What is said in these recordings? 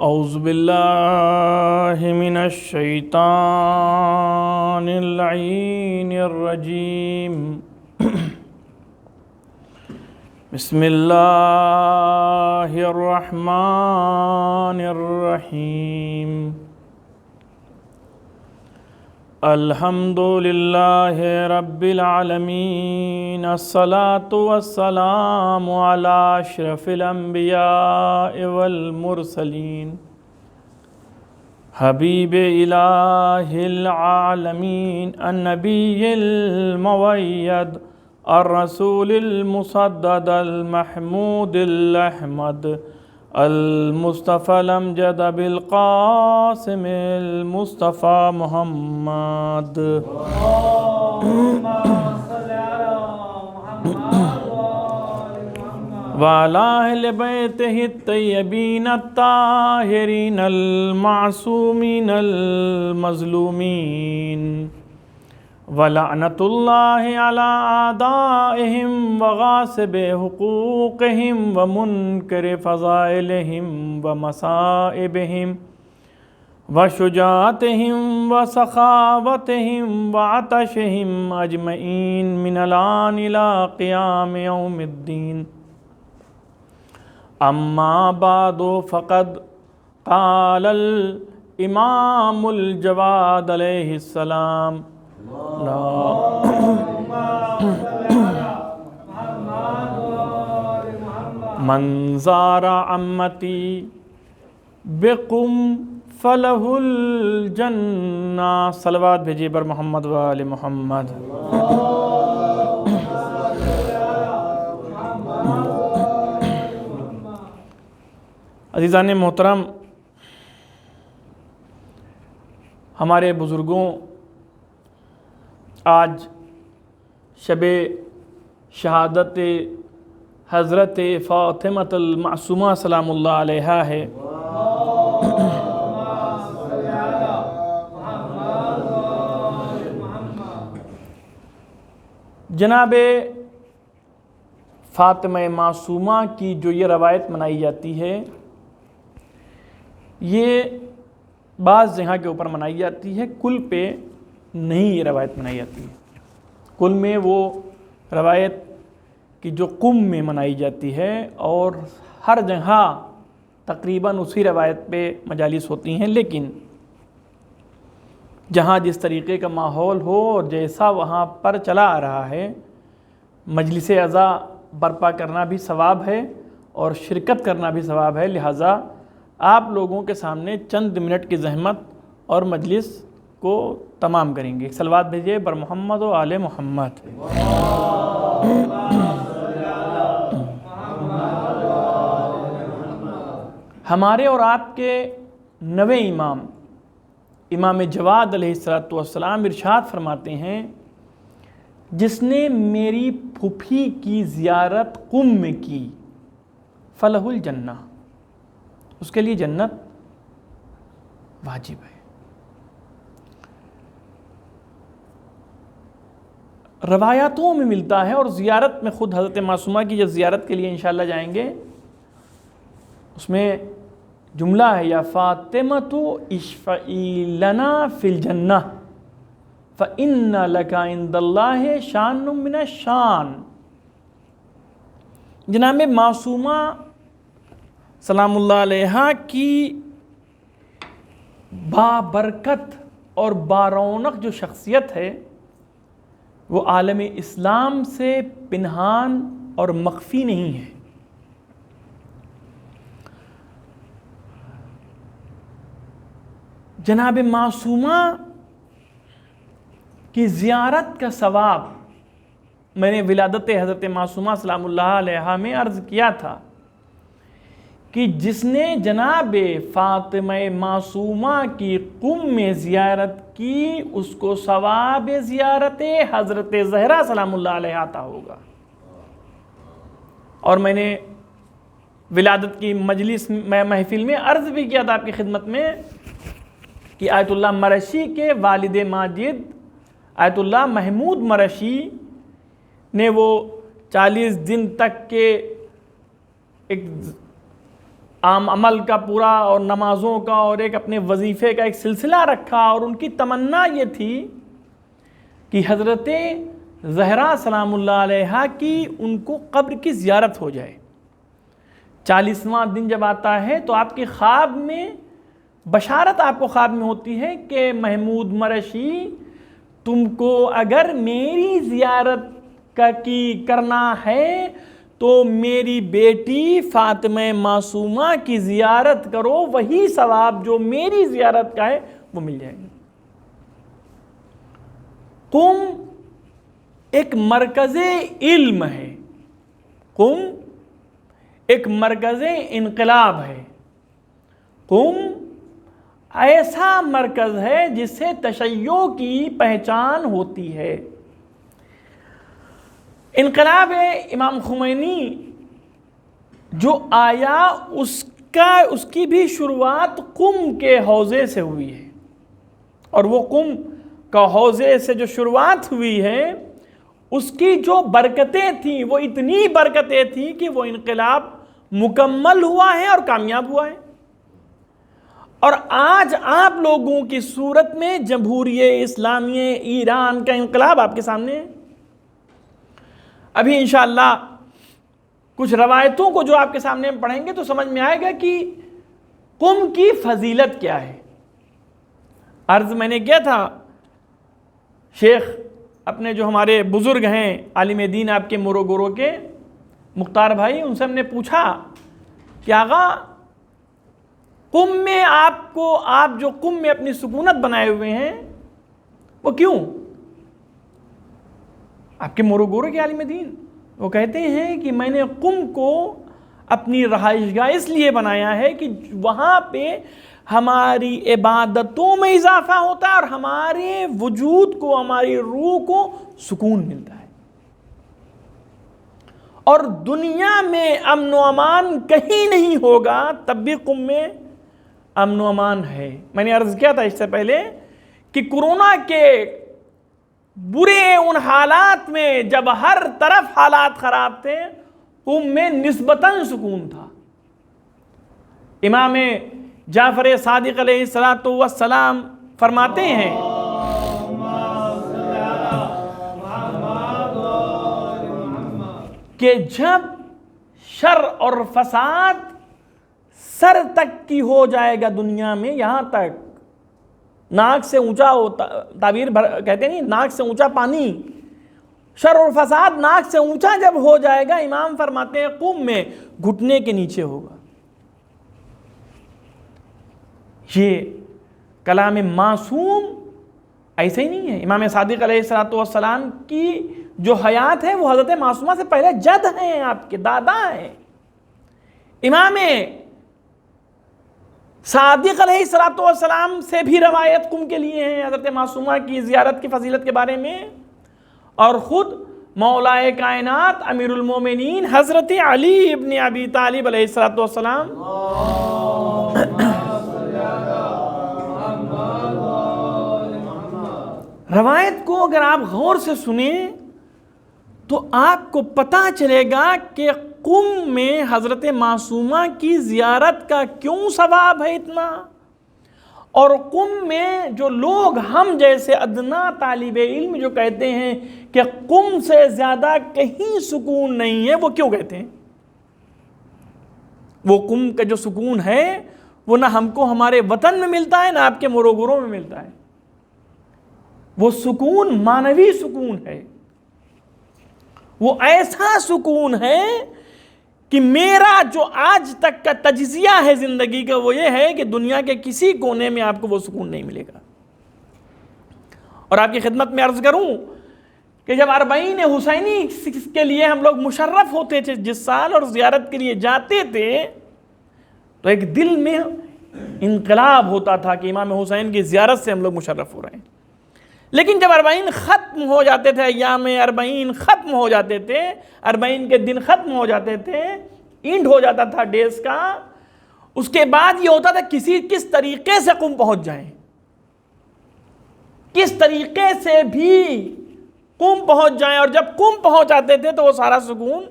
اعوذ باللہ من الشیطان اللعین الرجیم بسم اللہ الرحمن الرحیم الحمد للہ رب العالمین الصلاة والسلام علی اشرف الانبیاء والمرسلین حبیب الہ العالمین النبی المؤید الرسول المصدد المحمود الاحمد المصطفى الامجد بالقاسم المصطفى محمد وعلى أهل بيته الطيبين الطاهرين المعصومين المظلومين وَلَعْنَةُ اللَّهِ عَلَىٰ أَعْدَائِهِمْ وَغَاصِبِ حُقُوقِهِمْ وَمُنْكِرِ فَضَائِلِهِمْ وَمَصَائِبِهِمْ وَشُجَاعَتِهِمْ وَسَخَاوَتِهِمْ وَعَطَشِهِمْ أَجْمَعِينَ مِنَ الْآنِ إِلَىٰ قِيَامِ يَوْمِ الدِّينِ أَمَّا بَعْدُ فَقَدْ قَالَ الْإِمَامُ الْجَوَادُ عَلَيْهِ السَّلَامُ من زار عمتی بقم فلہ الجنہ صلوات بھیجیے بر محمد و آل محمد عزیزان محترم، ہمارے بزرگوں آج شب شہادت حضرت فاطمہ المعصومہ سلام اللہ علیہا ہے۔ جناب فاطمہ معصومہ کی جو یہ روایت منائی جاتی ہے، یہ بعض جگہ کے اوپر منائی جاتی ہے، کل پہ نہیں یہ روایت منائی جاتی ہے۔ کل میں وہ روایت کی جو قم میں منائی جاتی ہے، اور ہر جگہ تقریباً اسی روایت پہ مجالس ہوتی ہیں، لیکن جہاں جس طریقے کا ماحول ہو اور جیسا وہاں پر چلا آ رہا ہے، مجلس عزا برپا کرنا بھی ثواب ہے اور شرکت کرنا بھی ثواب ہے، لہٰذا آپ لوگوں کے سامنے چند منٹ کی زحمت اور مجلس کو تمام کریں گے۔ صلوات بھیجیے بر محمد و آل محمد۔ ہمارے اور آپ کے نوے امام جواد علیہ السلام ارشاد فرماتے ہیں، جس نے میری پھوپھی کی زیارت قم میں کی فلہ الجنہ، اس کے لیے جنت واجب ہے۔ روایاتوں میں ملتا ہے، اور زیارت میں خود حضرت معصومہ کی جو زیارت کے لیے انشاءاللہ جائیں گے، اس میں جملہ ہے یا فاطمۃ اشفعی لنا فی الجنہ فإن لک عند اللہ شان من الشان۔ جناب معصومہ سلام اللہ علیہا کی بابرکت اور بارونق جو شخصیت ہے، وہ عالم اسلام سے پنہان اور مخفی نہیں ہے۔ جناب معصومہ کی زیارت کا ثواب میں نے ولادت حضرت معصومہ سلام اللہ علیہا میں عرض کیا تھا کہ جس نے جناب فاطمہ معصومہ کی قم میں زیارت کی، اس کو ثواب زیارت حضرت زہرا سلام اللہ علیہا عطا ہوگا۔ اور میں نے ولادت کی مجلس میں محفل میں عرض بھی کیا تھا آپ کی خدمت میں کہ آیت اللہ مرشی کے والد ماجد آیت اللہ محمود مرشی نے وہ 40 دن تک کے ایک عام عمل کا پورا اور نمازوں کا اور ایک اپنے وظیفے کا ایک سلسلہ رکھا، اور ان کی تمنا یہ تھی کہ حضرت زہرا سلام اللہ علیہا کی ان کو قبر کی زیارت ہو جائے۔ 40واں دن جب آتا ہے تو آپ کے خواب میں بشارت آپ کو خواب میں ہوتی ہے کہ محمود مرشی، تم کو اگر میری زیارت کرنا ہے تو میری بیٹی فاطمہ معصومہ کی زیارت کرو، وہی ثواب جو میری زیارت کا ہے وہ مل جائے گا۔ قم ایک مرکز علم ہے، قم ایک مرکز انقلاب ہے، قم ایسا مرکز ہے جس سے تشیع کی پہچان ہوتی ہے۔ انقلاب امام خمینی جو آیا اس کی بھی شروعات قم کے حوزے سے ہوئی ہے، اور وہ قم کا حوزے سے جو شروعات ہوئی ہے اس کی جو برکتیں تھیں وہ اتنی برکتیں تھیں کہ وہ انقلاب مکمل ہوا ہے اور کامیاب ہوا ہے۔ اور آج آپ لوگوں کی صورت میں جمہوریہ اسلامی ایران کا انقلاب آپ کے سامنے ہے۔ ابھی انشاءاللہ کچھ روایتوں کو جو آپ کے سامنے پڑھیں گے تو سمجھ میں آئے گا کہ قم کی فضیلت کیا ہے۔ عرض میں نے کیا تھا، شیخ اپنے جو ہمارے بزرگ ہیں عالم دین آپ کے موروگورو کے مختار بھائی، ان سے ہم نے پوچھا کہ آقا قم میں آپ جو قم میں اپنی سکونت بنائے ہوئے ہیں وہ کیوں؟ آپ کے موروگورو کے عالم دین وہ کہتے ہیں کہ میں نے قم کو اپنی رہائش گاہ اس لیے بنایا ہے کہ وہاں پہ ہماری عبادتوں میں اضافہ ہوتا ہے اور ہمارے وجود کو، ہماری روح کو سکون ملتا ہے۔ اور دنیا میں امن و امان کہیں نہیں ہوگا، تب بھی قم میں امن و امان ہے۔ میں نے عرض کیا تھا اس سے پہلے کہ کورونا کے برے ان حالات میں جب ہر طرف حالات خراب تھے، قم میں نسبتاً سکون تھا۔ امام جعفر صادق علیہ السلام فرماتے ہیں کہ جب شر اور فساد سر تک کی ہو جائے گا دنیا میں، یہاں تک ناک سے اونچا ہوتا، تعبیر کہتے نہیں ناک سے اونچا پانی، شر اور فساد ناک سے اونچا جب ہو جائے گا، امام فرماتے ہیں قم میں گھٹنے کے نیچے ہوگا۔ یہ کلام معصوم ایسے ہی نہیں ہے۔ امام صادق علیہ السلام کی جو حیات ہے وہ حضرت معصومہ سے پہلے جد ہیں، آپ کے دادا ہیں۔ امام صادق علیہ السلام سے بھی روایت قم کے لیے ہیں حضرت معصومہ کی زیارت کی فضیلت کے بارے میں، اور خود مولائے کائنات امیر المومنین حضرت علی ابن ابی طالب علیہ السلام روایت کو اگر آپ غور سے سنیں تو آپ کو پتہ چلے گا کہ قم میں حضرت معصومہ کی زیارت کا کیوں ثواب ہے اتنا، اور قم میں جو لوگ ہم جیسے ادنا طالب علم جو کہتے ہیں کہ قم سے زیادہ کہیں سکون نہیں ہے، وہ کیوں کہتے ہیں؟ وہ قم کا جو سکون ہے وہ نہ ہم کو ہمارے وطن میں ملتا ہے نہ آپ کے موروگورو میں ملتا ہے۔ وہ سکون معنوی سکون ہے، وہ ایسا سکون ہے کہ میرا جو آج تک کا تجزیہ ہے زندگی کا وہ یہ ہے کہ دنیا کے کسی کونے میں آپ کو وہ سکون نہیں ملے گا۔ اور آپ کی خدمت میں عرض کروں کہ جب 40 حسینی کے لیے ہم لوگ مشرف ہوتے تھے جس سال اور زیارت کے لیے جاتے تھے تو ایک دل میں انقلاب ہوتا تھا کہ امام حسین کی زیارت سے ہم لوگ مشرف ہو رہے ہیں۔ لیکن جب 40 ختم ہو جاتے تھے، ایام 40 ختم ہو جاتے تھے، 40 کے دن ختم ہو جاتے تھے، اینڈ ہو جاتا تھا ڈیز کا، اس کے بعد یہ ہوتا تھا کس طریقے سے قم پہنچ جائیں، کس طریقے سے بھی قم پہنچ جائیں، اور جب قم پہنچ جاتے تھے تو وہ سارا سکون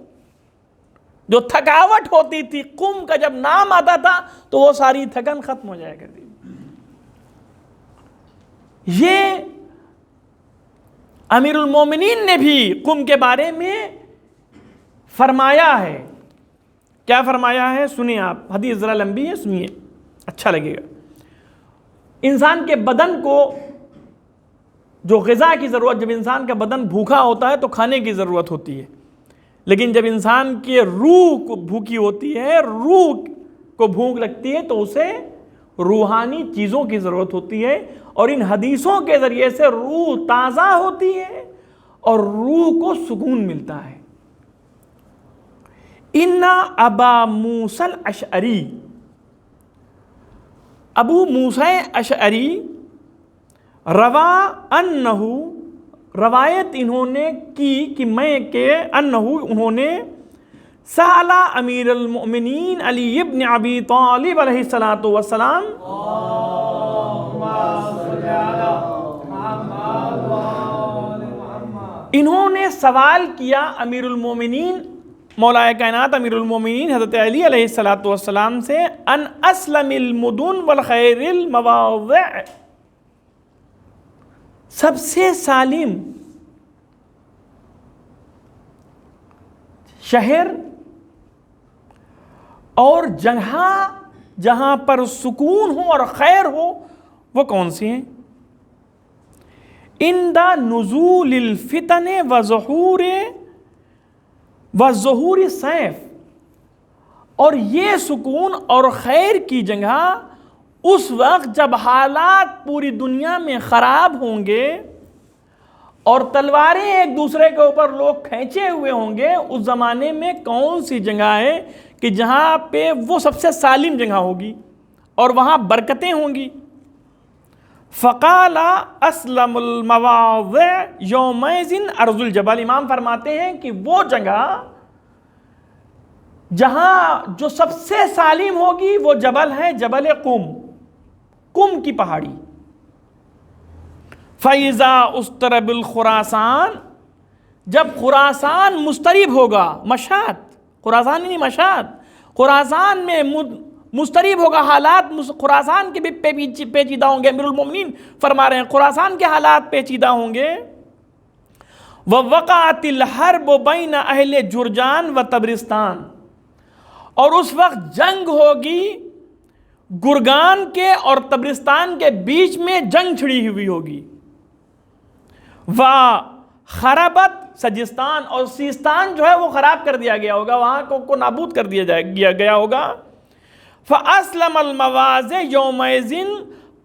جو تھکاوٹ ہوتی تھی، قم کا جب نام آتا تھا تو وہ ساری تھکن ختم ہو جایا کرتی تھی۔ یہ امیر المومنین نے بھی قم کے بارے میں فرمایا ہے۔ کیا فرمایا ہے؟ سنیں آپ، حدیث ذرا لمبی ہے، سنیے اچھا لگے گا۔ انسان کے بدن کو جو غذا کی ضرورت، جب انسان کا بدن بھوکا ہوتا ہے تو کھانے کی ضرورت ہوتی ہے، لیکن جب انسان کی روح کو بھوکی ہوتی ہے، روح کو بھوک لگتی ہے تو اسے روحانی چیزوں کی ضرورت ہوتی ہے، اور ان حدیثوں کے ذریعے سے روح تازہ ہوتی ہے اور روح کو سکون ملتا ہے۔ ان ابا موسیٰ الاشعری، ابو موسیٰ اشعری روا انہو، روایت انہوں نے کی کہ میں کہ انہو انہوں نے سأل امیر المؤمنین علی ابن ابی طالب علیہ السلام، انہوں نے سوال کیا امیر المومنین مولا کائنات امیر المومنین حضرت علی علیہ السلام سے، ان اسلم المدن والخیر المواضع، سب سے سالم شہر اور جگہ جہاں پر سکون ہو اور خیر ہو وہ کون سی ہیں؟ عند نزول الفتن وظہور السیف، اور یہ سکون اور خیر کی جگہ اس وقت جب حالات پوری دنیا میں خراب ہوں گے اور تلواریں ایک دوسرے کے اوپر لوگ کھینچے ہوئے ہوں گے، اس زمانے میں کون سی جگہ ہے کہ جہاں پہ وہ سب سے سالم جگہ ہوگی اور وہاں برکتیں ہوں گی؟ فقال اسلم المواضع یومئذ ارض الجبل، امام فرماتے ہیں کہ وہ جگہ جہاں جو سب سے سالم ہوگی وہ جبل ہے، جبل قم کی پہاڑی۔ فَإِذَا اُسْتَرَبِ الْخُرَاسَانِ، جب خراسان مسترب ہوگا، مشہد، خراسان نہیں مشہد، خراسان میں مسترب ہوگا، حالات خراسان کے بھی پیچیدہ ہوں گے، امیر المومنین فرما رہے ہیں خراسان کے حالات پیچیدہ ہوں گے۔ وَوَقَعَتِ الْحَرْبُ بَيْنَ أَهْلِ جُرْجَان وَطَبرستان، اور اس وقت جنگ ہوگی گرگان کے اور طبرستان کے بیچ میں جنگ چھڑی ہوئی ہوگی۔ وَخَرَبَتْ سجستان، اور سیستان جو ہے وہ خراب کر دیا گیا ہوگا، وہاں کو نابود کر دیا گیا ہوگا۔ فَأَسْلَمَ الْمَوَازِ يَوْمَئِذٍ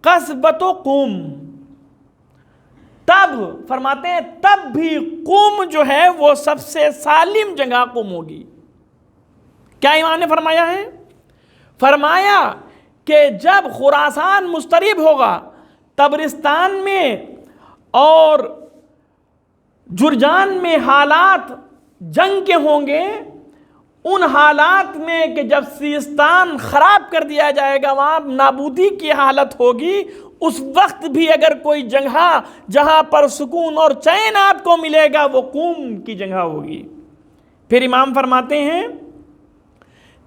قَصْبَةُ قُم، تب فرماتے ہیں تب بھی قم جو ہے وہ سب سے سالم جگہ قم ہوگی۔ کیا امام نے فرمایا ہے؟ فرمایا کہ جب خراسان مسترب ہوگا، طبرستان میں اور جرجان میں حالات جنگ کے ہوں گے، ان حالات میں کہ جب سیستان خراب کر دیا جائے گا، وہاں نابودی کی حالت ہوگی، اس وقت بھی اگر کوئی جگہ جہاں پر سکون اور چین آپ کو ملے گا وہ قم کی جگہ ہوگی۔ پھر امام فرماتے ہیں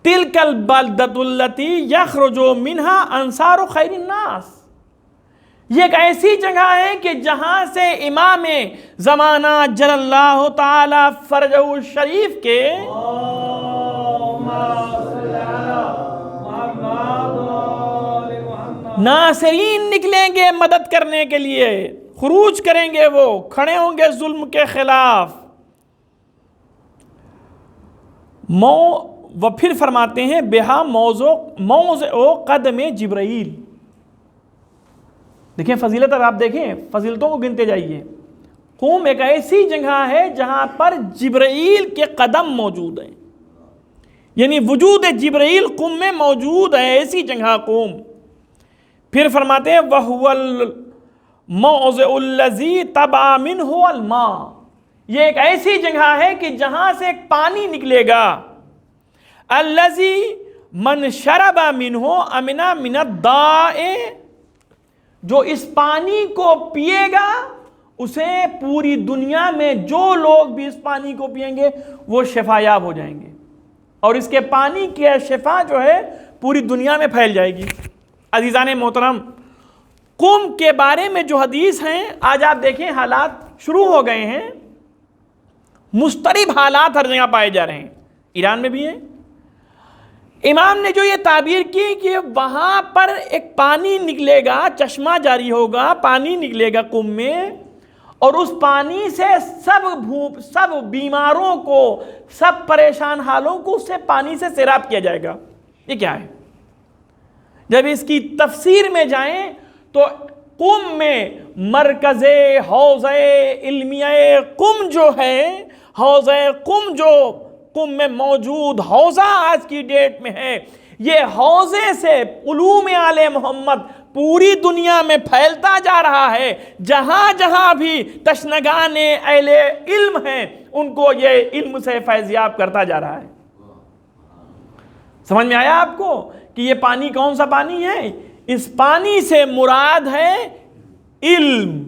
تِلْكَ الْبَلْدَةُ الَّتِي يَخْرُجُ مِنْهَا أَنصَارُ خَيْرِ النَّاسِ، یہ ایک ایسی جگہ ہے کہ جہاں سے امام زمانہ جل اللہ تعالی فرجہ الشریف کے ناصرین نکلیں گے مدد کرنے کے لیے، خروج کریں گے، وہ کھڑے ہوں گے ظلم کے خلاف۔ وہ پھر فرماتے ہیں بہا موضع قدم جبرائیل، دیکھیں فضیلت، اب آپ دیکھیں فضیلتوں کو گنتے جائیے۔ قم ایک ایسی جگہ ہے جہاں پر جبرائیل کے قدم موجود ہیں، یعنی وجود جبرائیل قم میں موجود ہے، ایسی جگہ قم۔ پھر فرماتے ہیں وَهُوَ الْمَوْضِعُ الَّذِي طَبْعَ مِنْهُ الْمَاءُ، یہ ایک ایسی جگہ ہے کہ جہاں سے ایک پانی نکلے گا، الَّذِي مَنْ شَرَبَ مِنْهُ أَمِنَ مِنَ الدَّاءِ، جو اس پانی کو پیے گا اسے پوری دنیا میں جو لوگ بھی اس پانی کو پئیں گے وہ شفا یاب ہو جائیں گے اور اس کے پانی کی شفا جو ہے پوری دنیا میں پھیل جائے گی۔ عزیزان محترم، قم کے بارے میں جو حدیث ہیں، آج آپ دیکھیں حالات شروع ہو گئے ہیں، مضطرب حالات ہر جگہ پائے جا رہے ہیں، ایران میں بھی ہیں۔ امام نے جو یہ تعبیر کی کہ وہاں پر ایک پانی نکلے گا، چشمہ جاری ہوگا، پانی نکلے گا قم میں، اور اس پانی سے سب بیماروں کو، سب پریشان حالوں کو اس سے پانی سے سیراب کیا جائے گا۔ یہ کیا ہے؟ جب اس کی تفسیر میں جائیں تو قم میں مرکز حوض علمیہ قم جو ہے، حوض قم جو قم میں موجود حوضہ آج کی ڈیٹ میں ہے، یہ حوضے سے علوم آل محمد پوری دنیا میں پھیلتا جا رہا ہے۔ جہاں جہاں بھی تشنگان اہل علم ہیں ان کو یہ علم سے فیضیاب کرتا جا رہا ہے۔ سمجھ میں آیا آپ کو کہ یہ پانی کون سا پانی ہے؟ اس پانی سے مراد ہے علم۔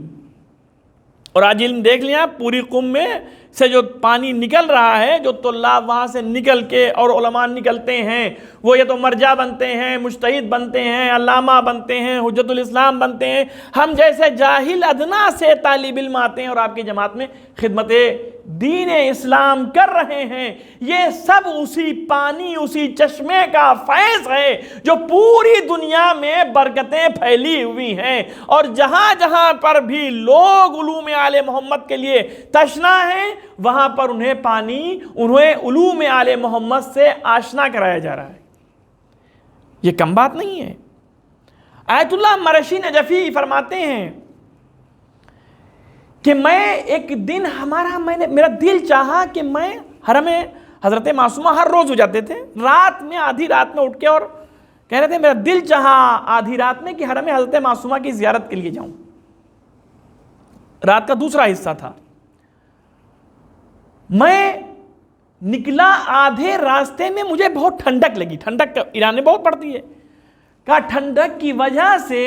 اور آج علم دیکھ لیں آپ، پوری قم میں سے جو پانی نکل رہا ہے، جو طلاب وہاں سے نکل کے اور علماء نکلتے ہیں، وہ یہ تو مرجع بنتے ہیں، مجتہد بنتے ہیں، علامہ بنتے ہیں، حجت الاسلام بنتے ہیں۔ ہم جیسے جاہل ادنا سے طالب علم آتے ہیں اور آپ کی جماعت میں خدمت دین اسلام کر رہے ہیں۔ یہ سب اسی پانی، اسی چشمے کا فیض ہے جو پوری دنیا میں برکتیں پھیلی ہوئی ہیں، اور جہاں جہاں پر بھی لوگ علوم آل محمد کے لیے تشنا ہیں، وہاں پر انہیں علوم آل محمد سے آشنا کرایا جا رہا ہے۔ یہ کم بات نہیں ہے۔ آیت اللہ مرشی نجفی فرماتے ہیں کہ میں ایک دن میرا دل چاہا کہ میں حرم حضرت معصومہ ہر روز ہو جاتے تھے، رات میں آدھی رات میں اٹھ کے اور کہہ رہے تھے میرا دل چاہا آدھی رات میں کہ حرم حضرت معصومہ کی زیارت کے لیے جاؤں۔ رات کا دوسرا حصہ تھا، میں نکلا، آدھے راستے میں مجھے بہت ٹھنڈک لگی۔ ٹھنڈک ایران میں بہت پڑتی ہے، کہا ٹھنڈک کی وجہ سے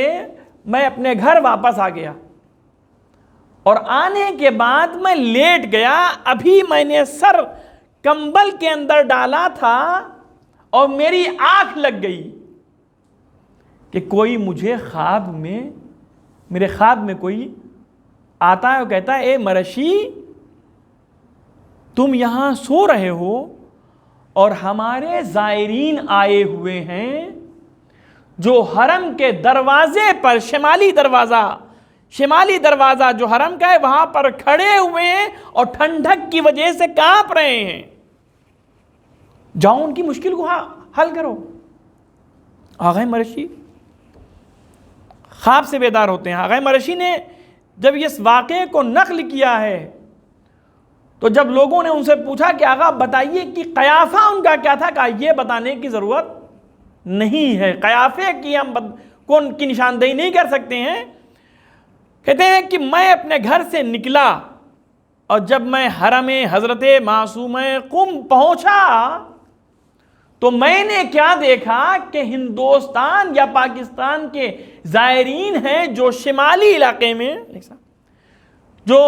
میں اپنے گھر واپس آ گیا، اور آنے کے بعد میں لیٹ گیا۔ ابھی میں نے سر کمبل کے اندر ڈالا تھا اور میری آنکھ لگ گئی کہ کوئی مجھے میرے خواب میں کوئی آتا ہے اور کہتا ہے اے مرشی تم یہاں سو رہے ہو اور ہمارے زائرین آئے ہوئے ہیں جو حرم کے دروازے پر شمالی دروازہ جو حرم کا ہے وہاں پر کھڑے ہوئے ہیں اور ٹھنڈک کی وجہ سے کانپ رہے ہیں، جاؤ ان کی مشکل کو حل کرو۔ آغا مرشی خواب سے بیدار ہوتے ہیں۔ آغا مرشی نے جب اس واقعے کو نقل کیا ہے تو جب لوگوں نے ان سے پوچھا کہ آغا بتائیے کہ قیافہ ان کا کیا تھا، کہا یہ بتانے کی ضرورت نہیں ہے، قیافے کی ہم کون کی نشاندہی نہیں کر سکتے ہیں۔ کہتے ہیں کہ میں اپنے گھر سے نکلا اور جب میں حرم حضرت معصومہ قم پہنچا تو میں نے کیا دیکھا کہ ہندوستان یا پاکستان کے زائرین ہیں جو شمالی علاقے میں، جو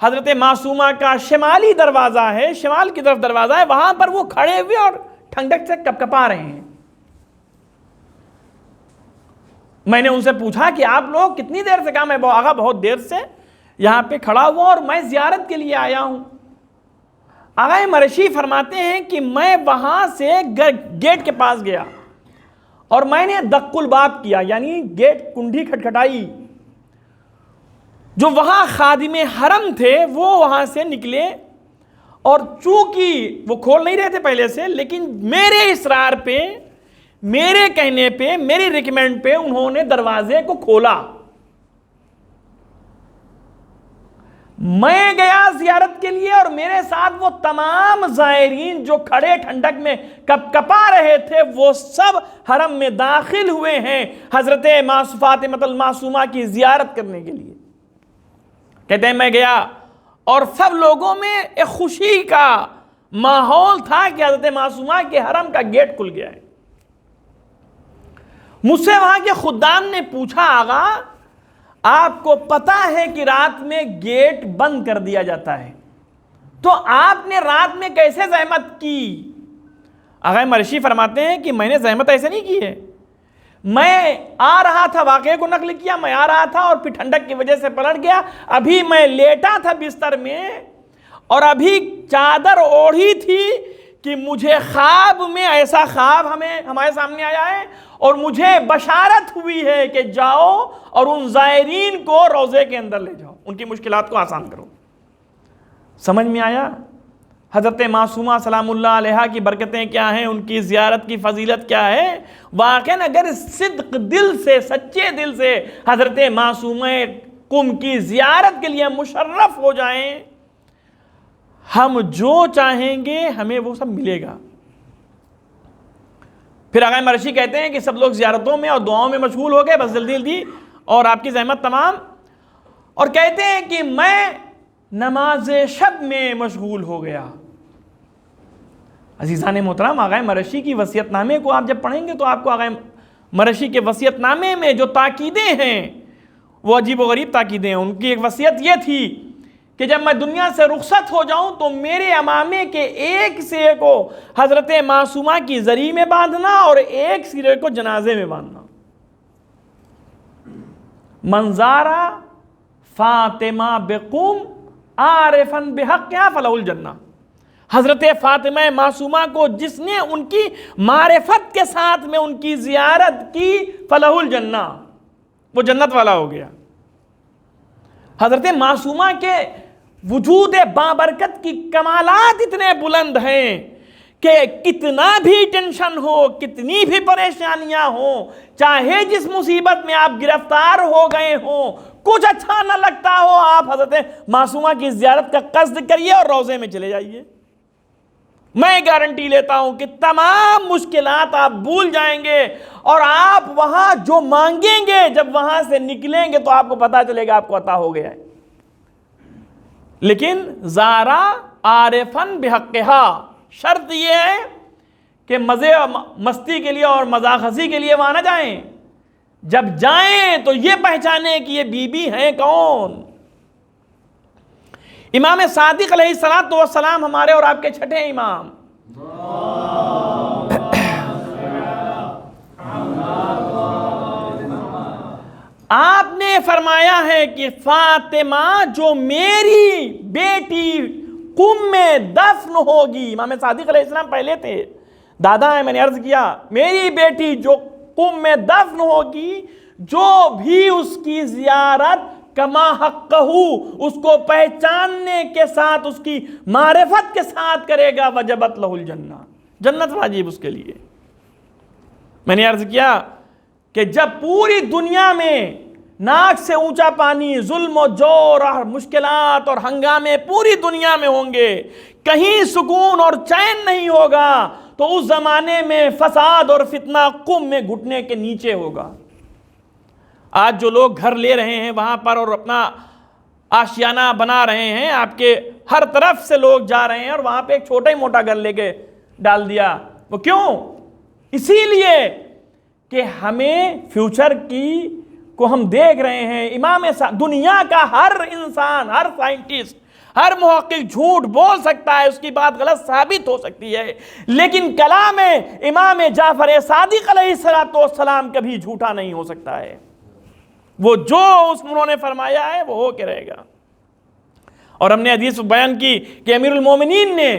حضرت معصومہ کا شمالی دروازہ ہے، شمال کی طرف دروازہ ہے، وہاں پر وہ کھڑے ہوئے اور ٹھنڈک سے کپکپا رہے ہیں۔ میں نے ان سے پوچھا کہ آپ لوگ کتنی دیر سے؟ کہا میں آغا بہت دیر سے یہاں پہ کھڑا ہوا اور میں زیارت کے لیے آیا ہوں۔ آغا مرشی فرماتے ہیں کہ میں وہاں سے گیٹ کے پاس گیا اور میں نے دق الباب کیا، یعنی گیٹ کنڈی کھٹکھٹائی۔ جو وہاں خادم حرم تھے وہ وہاں سے نکلے اور چونکہ وہ کھول نہیں رہے تھے پہلے سے، لیکن میرے اصرار پہ، میرے کہنے پہ، میری ریکمینڈ پہ انہوں نے دروازے کو کھولا۔ میں گیا زیارت کے لیے اور میرے ساتھ وہ تمام زائرین جو کھڑے ٹھنڈک میں کپکپا رہے تھے وہ سب حرم میں داخل ہوئے ہیں حضرت فاطمہ المعصومہ کی زیارت کرنے کے لیے۔ کہتے ہیں میں گیا اور سب لوگوں میں ایک خوشی کا ماحول تھا کہ حضرت معصومہ کے حرم کا گیٹ کھل گیا ہے۔ مجھ سے وہاں کے خدام نے پوچھا آغا آپ کو پتا ہے کہ رات میں گیٹ بند کر دیا جاتا ہے، تو آپ نے رات میں کیسے زحمت کی آغا مرشی فرماتے ہیں کہ میں نے زحمت ایسے نہیں کی ہے، میں آ رہا تھا، واقعے کو نقل کیا، میں آ رہا تھا اور پھر ٹھنڈک کی وجہ سے پلٹ گیا، ابھی میں لیٹا تھا بستر میں اور ابھی چادر اوڑھی تھی کہ مجھے خواب میں ایسا خواب ہمارے سامنے آیا ہے اور مجھے بشارت ہوئی ہے کہ جاؤ اور ان زائرین کو روضے کے اندر لے جاؤ، ان کی مشکلات کو آسان کرو۔ سمجھ میں آیا حضرت معصومہ سلام اللہ علیہا کی برکتیں کیا ہیں، ان کی زیارت کی فضیلت کیا ہے؟ واقعاً اگر صدق دل سے، سچے دل سے حضرت معصومہ قم کی زیارت کے لیے مشرف ہو جائیں، ہم جو چاہیں گے ہمیں وہ سب ملے گا۔ پھر آغا مرشی کہتے ہیں کہ سب لوگ زیارتوں میں اور دعاؤں میں مشغول ہو گئے، بس جلدی جلدی اور آپ کی زحمت تمام، اور کہتے ہیں کہ میں نماز شب میں مشغول ہو گیا۔ عزیزان محترم، آغا مرشی کی وصیت نامے کو آپ جب پڑھیں گے تو آپ کو آغا مرشی کے وصیت نامے میں جو تاکیدیں ہیں وہ عجیب و غریب تاکیدیں ہیں۔ ان کی ایک وصیت یہ تھی کہ جب میں دنیا سے رخصت ہو جاؤں تو میرے امامے کے ایک سرے کو حضرت معصومہ کی زری میں باندھنا اور ایک سرے کو جنازے میں باندھنا۔ منظارہ فاطمہ بقم عارفاً بحقها فلہ الجنہ، حضرت فاطمہ معصومہ کو جس نے ان کی معرفت کے ساتھ میں ان کی زیارت کی فلہ الجنہ، وہ جنت والا ہو گیا۔ حضرت معصومہ کے وجود بابرکت کی کمالات اتنے بلند ہیں کہ کتنا بھی ٹینشن ہو، کتنی بھی پریشانیاں ہوں، چاہے جس مصیبت میں آپ گرفتار ہو گئے ہوں، کچھ اچھا نہ لگتا ہو، آپ حضرت معصومہ کی زیارت کا قصد کریے اور روضے میں چلے جائیے۔ میں گارنٹی لیتا ہوں کہ تمام مشکلات آپ بھول جائیں گے اور آپ وہاں جو مانگیں گے جب وہاں سے نکلیں گے تو آپ کو پتا چلے گا آپ کو عطا ہو گیا ہے۔ لیکن زارا عارفاً بحقہا، شرط یہ ہے کہ مزے اور مستی کے لیے اور مذاق ہنسی کے لیے وہاں نہ جائیں، جب جائیں تو یہ پہچانیں کہ یہ بی بی ہیں کون۔ امام صادق علیہ السلام ہمارے اور آپ کے چھٹے امام، آپ نے فرمایا ہے کہ فاطمہ جو میری بیٹی قم میں دفن ہوگی، امام صادق علیہ السلام پہلے تھے، دادا ہے، میں نے عرض کیا میری بیٹی جو قم میں دفن ہوگی، جو بھی اس کی زیارت کما حقہ، اس کو پہچاننے کے ساتھ، اس کی معرفت کے ساتھ کرے گا، وجبت لہ الجنہ، جنت واجب اس کے لیے۔ میں نے عرض کیا کہ جب پوری دنیا میں ناک سے اونچا پانی، ظلم و جور اور مشکلات اور ہنگامے پوری دنیا میں ہوں گے، کہیں سکون اور چین نہیں ہوگا، تو اس زمانے میں فساد اور فتنہ قم میں گھٹنے کے نیچے ہوگا۔ آج جو لوگ گھر لے رہے ہیں وہاں پر اور اپنا آشیانہ بنا رہے ہیں، آپ کے ہر طرف سے لوگ جا رہے ہیں اور وہاں پہ ایک چھوٹا ہی موٹا گھر لے کے ڈال دیا، وہ کیوں؟ اسی لیے کہ ہمیں فیوچر کی کو ہم دیکھ رہے ہیں۔ دنیا کا ہر انسان، ہر سائنٹسٹ، ہر محقق جھوٹ بول سکتا ہے، اس کی بات غلط ثابت ہو سکتی ہے، لیکن کلام امام جعفر صادق علیہ السلام کبھی جھوٹا نہیں ہو سکتا ہے۔ وہ جو انہوں نے فرمایا ہے وہ ہو کے رہے گا۔ اور ہم نے حدیث بیان کی کہ امیر المومنین نے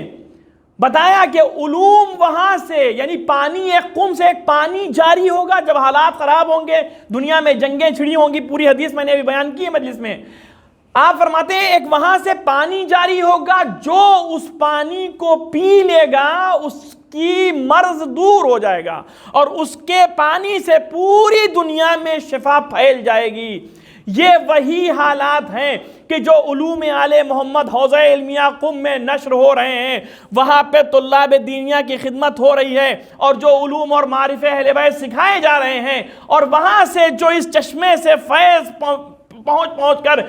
بتایا کہ علوم وہاں سے، یعنی پانی، ایک قم سے ایک پانی جاری ہوگا جب حالات خراب ہوں گے، دنیا میں جنگیں چھڑی ہوں گی، پوری حدیث میں نے ابھی بیان کی ہے مجلس میں۔ آپ فرماتے ہیں ایک وہاں سے پانی جاری ہوگا، جو اس پانی کو پی لے گا اس کی مرض دور ہو جائے گا، اور اس کے پانی سے پوری دنیا میں شفا پھیل جائے گی۔ یہ وہی حالات ہیں کہ جو علوم آل محمد حوزہ علمیہ قم میں نشر ہو رہے ہیں، وہاں پہ طلاب دینیہ کی خدمت ہو رہی ہے، اور جو علوم اور معارف اہل بیت سکھائے جا رہے ہیں، اور وہاں سے جو اس چشمے سے فیض پہنچ کر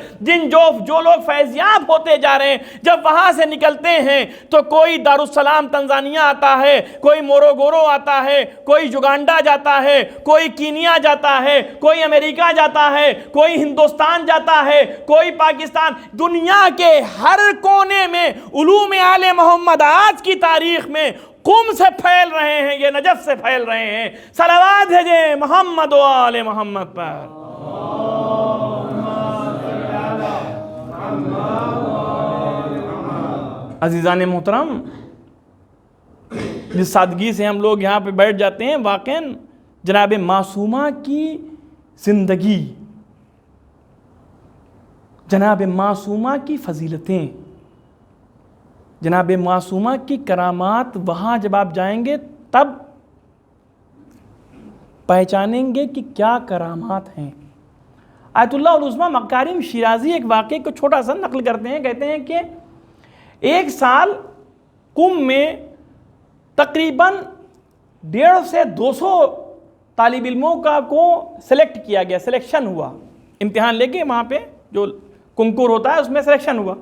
جو لوگ فیضیاب ہوتے جا رہے ہیں، جب وہاں سے نکلتے ہیں تو کوئی دارالسلام تنزانیہ آتا ہے، کوئی موروگورو آتا ہے، کوئی یوگانڈا جاتا ہے، کوئی کینیا جاتا ہے، کوئی امریکہ جاتا ہے، کوئی ہندوستان جاتا ہے، کوئی پاکستان، دنیا کے ہر کونے میں علوم آل محمد آج کی تاریخ میں قم سے پھیل رہے ہیں، یہ نجف سے پھیل رہے ہیں۔ صلوات بھیجیں محمد و آل محمد پر۔ عزیزان محترم، جس سادگی سے ہم لوگ یہاں پہ بیٹھ جاتے ہیں، واقعاً جناب معصومہ کی زندگی، جناب معصومہ کی فضیلتیں، جناب معصومہ کی کرامات، وہاں جب آپ جائیں گے تب پہچانیں گے کہ کیا کرامات ہیں۔ آیت اللہ العظمیٰ مکارم شیرازی ایک واقعے کو چھوٹا سا نقل کرتے ہیں، کہتے ہیں کہ ایک سال قم میں تقریباً 150 سے 200 طالب علموں کو سلیکٹ کیا گیا، سلیکشن ہوا، امتحان لے کے وہاں پہ جو کنکور ہوتا ہے اس میں سلیکشن ہوا۔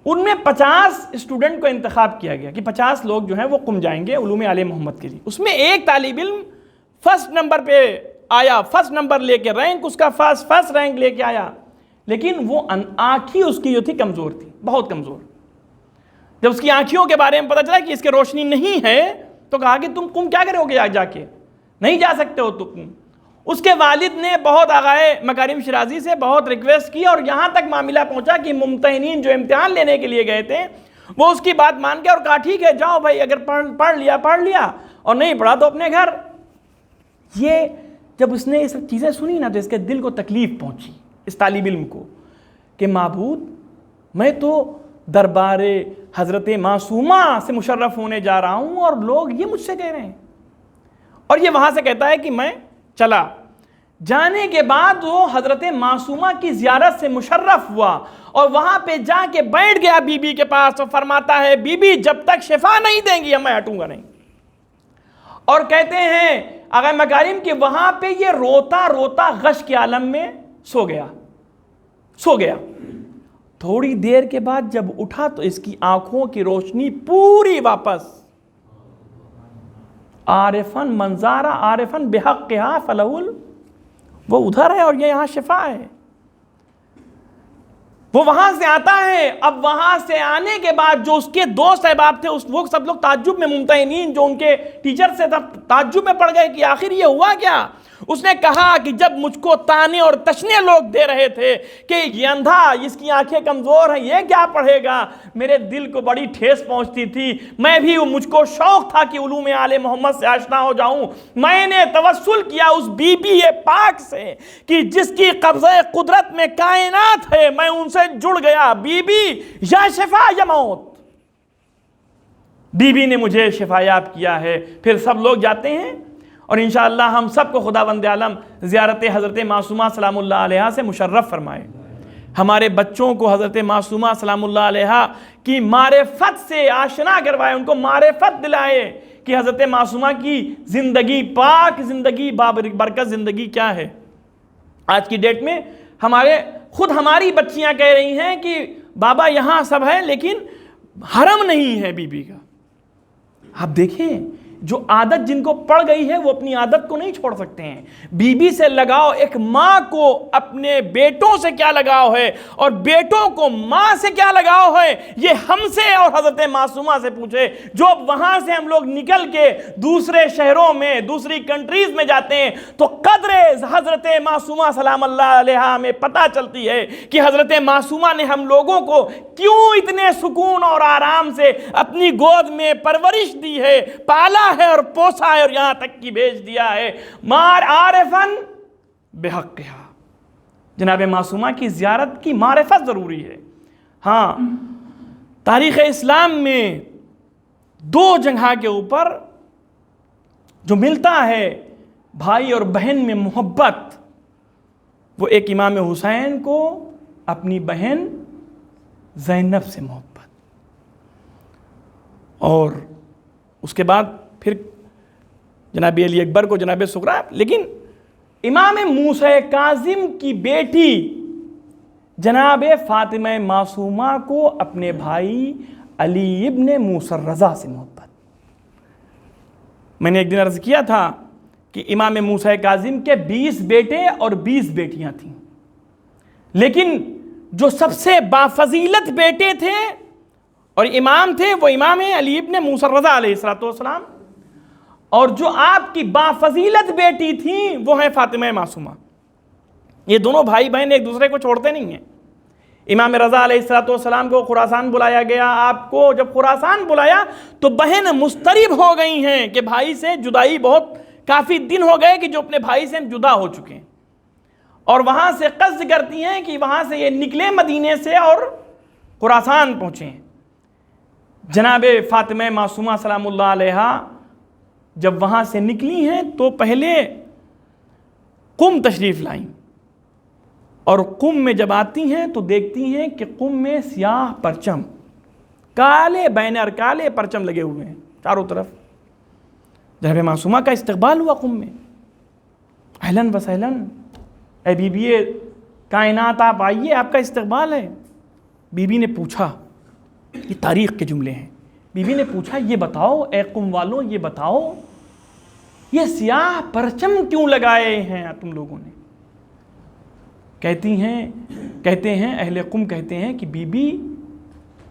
ان میں 50 اسٹوڈنٹ کو انتخاب کیا گیا کہ 50 لوگ جو ہیں وہ قم جائیں گے علوم آل محمد کے لیے۔ اس میں ایک طالب علم فرسٹ نمبر پہ آیا، فرسٹ نمبر لے کے، رینک اس کا فرسٹ رینک لے کے آیا، لیکن وہ آنکھیں اس کی جو تھی کمزور تھی، بہت کمزور۔ جب اس کی آنکھوں کے بارے میں پتہ چلا کہ اس کے روشنی نہیں ہے تو کہا کہ تم قم کیا کرو گے جا کے، نہیں جا سکتے ہو تو قم۔ اس کے والد نے بہت آغائے مکارم شیرازی سے بہت ریکویسٹ کی، اور یہاں تک معاملہ پہنچا کہ ممتحنین جو امتحان لینے کے لیے گئے تھے وہ اس کی بات مان کے اور کہا ٹھیک ہے جاؤ بھائی، اگر پڑھ لیا اور نہیں پڑھا تو اپنے گھر۔ یہ جب اس نے یہ سب چیزیں سنی نا تو اس کے دل کو تکلیف پہنچی، اس طالب علم کو، کہ معبود میں تو دربار حضرت معصومہ سے مشرف ہونے جا رہا ہوں اور لوگ یہ مجھ سے کہہ رہے ہیں۔ اور یہ وہاں سے کہتا ہے کہ میں چلا، جانے کے بعد وہ حضرت معصومہ کی زیارت سے مشرف ہوا اور وہاں پہ جا کے بیٹھ گیا بی بی کے پاس، اور فرماتا ہے بی بی جب تک شفا نہیں دیں گی میں ہٹوں گا نہیں۔ اور کہتے ہیں آغا مکارم کہ وہاں پہ یہ روتا روتا غش کے عالم میں سو گیا۔ تھوڑی دیر کے بعد جب اٹھا تو اس کی آنکھوں کی روشنی پوری واپس، عارفن منظارہ عارفن بحقہا فلہل، وہ ادھر ہے اور یہ یہاں شفا ہے۔ وہ وہاں سے آتا ہے، اب وہاں سے آنے کے بعد جو اس کے دوست احباب تھے وہ سب لوگ تعجب میں، ممتحنین جو ان کے ٹیچر سے تعجب میں پڑ گئے کہ آخر یہ ہوا کیا۔ اس نے کہا کہ جب مجھ کو تانے اور تشنے لوگ دے رہے تھے کہ یہ اندھا، اس کی آنکھیں کمزور ہیں، یہ کیا پڑھے گا، میرے دل کو بڑی ٹھیس پہنچتی تھی، میں بھی مجھ کو شوق تھا کہ علوم آل محمد سے آشنا ہو جاؤں۔ میں نے توسل کیا اس بی بی پاک سے کہ جس کی قبضہ قدرت میں کائنات ہے، میں ان سے جڑ گیا، بی بی یا شفا یا موت۔ بی بی نے مجھے شفا یاب کیا ہے۔ پھر سب لوگ جاتے ہیں اور انشاءاللہ ہم سب کو خداوند عالم زیارت حضرت معصومہ سلام اللہ علیہا سے مشرف فرمائے، ہمارے بچوں کو حضرت معصومہ سلام اللہ علیہا کی معرفت سے آشنا کروائے، ان کو معرفت دلائے کہ حضرت معصومہ کی زندگی، پاک زندگی، برکت زندگی کیا ہے۔ آج کی ڈیٹ میں خود ہماری بچیاں کہہ رہی ہیں کہ بابا یہاں سب ہے لیکن حرم نہیں ہے بی بی کا۔ آپ دیکھیں جو عادت جن کو پڑ گئی ہے وہ اپنی عادت کو نہیں چھوڑ سکتے ہیں۔ بی بی سے لگاؤ، ایک ماں کو اپنے بیٹوں سے کیا لگاؤ ہے اور بیٹوں کو ماں سے کیا لگاؤ ہے، یہ ہم سے اور حضرت معصومہ سے پوچھے۔ جو وہاں سے ہم لوگ نکل کے دوسرے شہروں میں، دوسری کنٹریز میں جاتے ہیں تو قدر حضرت معصومہ سلام اللہ علیہا میں پتہ چلتی ہے کہ حضرت معصومہ نے ہم لوگوں کو کیوں اتنے سکون اور آرام سے اپنی گود میں پرورش دی ہے، پالا ہے اور پوسا ہے اور یہاں تک کی بھیج دیا ہے۔ مار عارفن بحقہا، جناب معصومہ کی زیارت کی معرفت ضروری ہے۔ ہاں، تاریخ اسلام میں 2 جگہ کے اوپر جو ملتا ہے بھائی اور بہن میں محبت، وہ ایک امام حسین کو اپنی بہن زینب سے محبت، اور اس کے بعد پھر جناب علی اکبر کو جناب سغرا۔ لیکن امام موسیٰ کاظم کی بیٹی جناب فاطمہ معصومہ کو اپنے بھائی علی ابن موسیٰ الرضا سے محبت۔ میں نے ایک دن عرض کیا تھا کہ امام موسیٰ کاظم کے 20 بیٹے اور 20 بیٹیاں تھیں، لیکن جو سب سے بافضیلت بیٹے تھے اور امام تھے وہ امام علی ابن موسیٰ الرضا علیہ السلام، اور جو آپ کی بافضیلت بیٹی تھیں وہ ہیں فاطمہ معصومہ۔ یہ دونوں بھائی بہن ایک دوسرے کو چھوڑتے نہیں ہیں۔ امام رضا علیہ السلام کو خراسان بلایا گیا، آپ کو جب خراسان بلایا تو بہن مضطرب ہو گئی ہیں کہ بھائی سے جدائی، بہت کافی دن ہو گئے کہ جو اپنے بھائی سے ہم جدا ہو چکے ہیں، اور وہاں سے قصد کرتی ہیں کہ وہاں سے یہ نکلے مدینے سے اور خراسان پہنچیں۔ جناب فاطمہ معصومہ سلام اللہ علیہا جب وہاں سے نکلی ہیں تو پہلے قم تشریف لائیں، اور قم میں جب آتی ہیں تو دیکھتی ہیں کہ قم میں سیاہ پرچم، کالے بینر، کالے پرچم لگے ہوئے ہیں چاروں طرف۔ جناب معصومہ کا استقبال ہوا قم میں، اہلاً و سہلاً، اے بی بی کائنات آپ آئیے، آپ کا استقبال ہے۔ بی بی نے پوچھا، یہ تاریخ کے جملے ہیں، بی بی نے پوچھا یہ بتاؤ اے قم والوں، یہ بتاؤ یہ سیاہ پرچم کیوں لگائے ہیں تم لوگوں نے؟ کہتے ہیں اہل قم کہتے ہیں کہ بی بی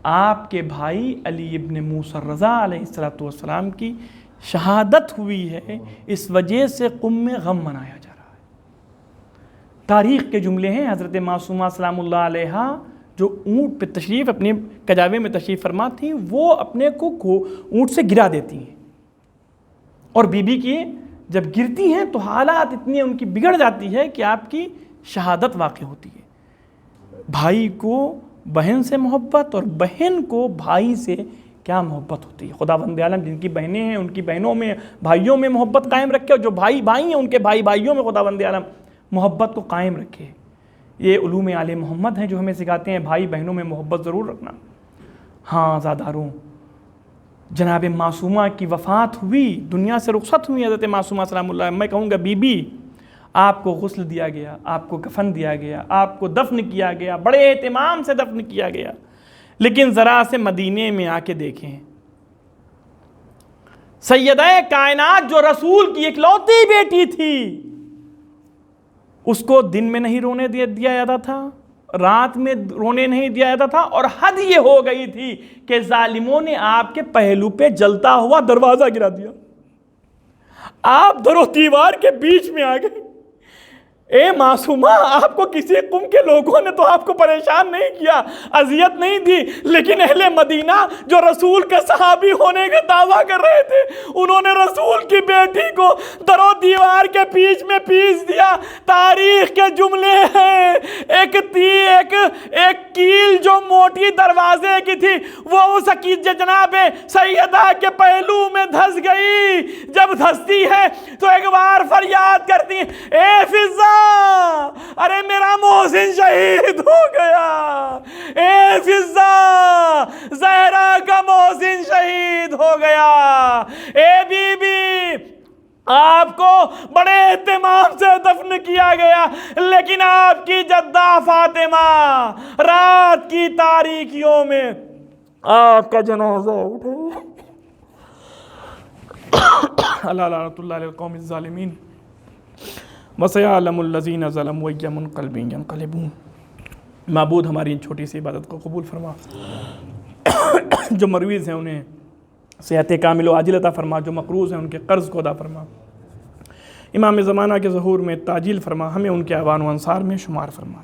آپ کے بھائی علی ابن موسیٰ الرضا علیہ السلام کی شہادت ہوئی ہے، اس وجہ سے قم میں غم منایا جا رہا ہے۔ تاریخ کے جملے ہیں۔ حضرت معصومہ سلام اللہ علیہا جو اونٹ پہ تشریف، اپنے کجاوے میں تشریف فرما تھیں، وہ اپنے کو اونٹ سے گرا دیتی ہیں، اور بی بی کی جب گرتی ہیں تو حالات اتنی ان کی بگڑ جاتی ہے کہ آپ کی شہادت واقع ہوتی ہے۔ بھائی کو بہن سے محبت اور بہن کو بھائی سے کیا محبت ہوتی ہے۔ خداوند عالم جن کی بہنیں ہیں ان کی بہنوں میں، بھائیوں میں محبت قائم رکھے، اور جو بھائی ہیں ان کے بھائیوں میں خداوند عالم محبت کو قائم رکھے۔ یہ علوم آل محمد ہیں جو ہمیں سکھاتے ہیں بھائی بہنوں میں محبت ضرور رکھنا۔ ہاں زاداروں، جناب معصومہ کی وفات ہوئی، دنیا سے رخصت ہوئی حضرت معصومہ سلام اللہ، میں کہوں گا بی بی آپ کو غسل دیا گیا، آپ کو کفن دیا گیا، آپ کو دفن کیا گیا، بڑے اہتمام سے دفن کیا گیا، لیکن ذرا سے مدینے میں آ کے دیکھیں، سیدہ کائنات جو رسول کی اکلوتی بیٹی تھی، اس کو دن میں نہیں رونے دیا جاتا تھا، رات میں رونے نہیں دیا جاتا تھا، اور حد یہ ہو گئی تھی کہ ظالموں نے آپ کے پہلو پہ جلتا ہوا دروازہ گرا دیا، آپ در و دیوار کے بیچ میں آ گئے۔ اے معصومہ، آپ کو کسی قوم کے لوگوں نے تو آپ کو پریشان نہیں کیا، اذیت نہیں دی، لیکن اہل مدینہ جو رسول کے صحابی ہونے کا دعویٰ کر رہے تھے، انہوں نے رسول کی بیٹی کو در و دیوار کے بیچ میں پیس دیا۔ تاریخ کے جملے ہیں، ایک کیل جو موٹی دروازے کی تھی وہ اس جناب سیدہ کے پہلو میں دھس گئی۔ جب دھستی ہے تو ایک بار فریاد کرتی ہیں، اے فضہ، ارے میرا محسن شہید ہو گیا، اے فضہ، زہرا کا محسن شہید ہو گیا۔ اے بی بی، آپ کو بڑے اہتمام سے دفن کیا گیا، لیکن آپ کی جدہ فاطمہ رات کی تاریکیوں میں آپ کا جنازہ اٹھا۔ اللہ لعنۃ اللہ علی القوم الظالمین وَسَيَعْلَمُ الَّذِينَ ظَلَمُوا أَيَّ مُنقَلِبٍ يَنقَلِبُونَ۔ معبود ہماری ان چھوٹی سی عبادت کو قبول فرما، جو مرویز ہیں انہیں صحت کامل و عاجل عطا فرما، جو مقروض ہیں ان کے قرض کو ادا فرما، امام زمانہ کے ظہور میں تعجیل فرما، ہمیں ان کے اعوان و انصار میں شمار فرما۔